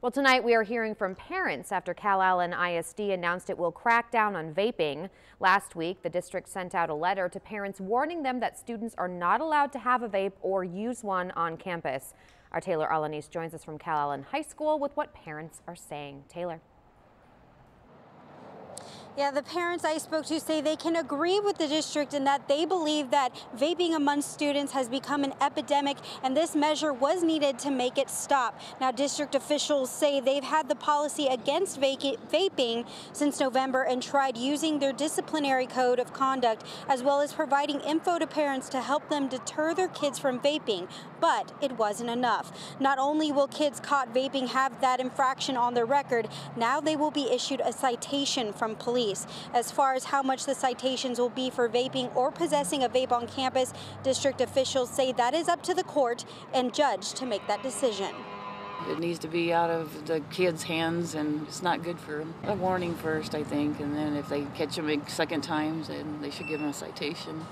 Well, tonight we are hearing from parents after Calallen ISD announced it will crack down on vaping. Last week, the district sent out a letter to parents warning them that students are not allowed to have a vape or use one on campus. Our Taylor Alanis joins us from Calallen High School with what parents are saying. Taylor. Yeah, the parents I spoke to say they can agree with the district in that they believe that vaping among students has become an epidemic and this measure was needed to make it stop. Now, district officials say they've had the policy against vaping since November and tried using their disciplinary code of conduct as well as providing info to parents to help them deter their kids from vaping. But it wasn't enough. Not only will kids caught vaping have that infraction on their record, now they will be issued a citation from police. As far as how much the citations will be for vaping or possessing a vape on campus, district officials say that is up to the court and judge to make that decision. It needs to be out of the kids' hands, and it's not good for them. A warning first, I think, and then if they catch them second times, then they should give them a citation.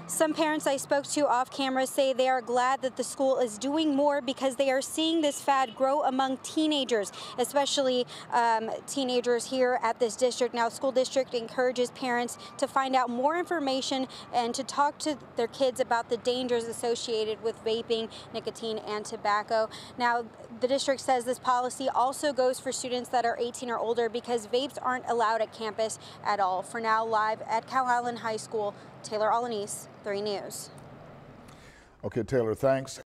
Some parents I spoke to off camera say they are glad that the school is doing more because they are seeing this fad grow among teenagers, especially teenagers here at this district. Now, school district encourages parents to find out more information and to talk to their kids about the dangers associated with vaping, nicotine, and tobacco. Now, the district says this policy also goes for students that are 18 or older because vapes aren't allowed at campus at all. For now, live at Calallen High School, Taylor Alanis, 3 News. Okay, Taylor, thanks.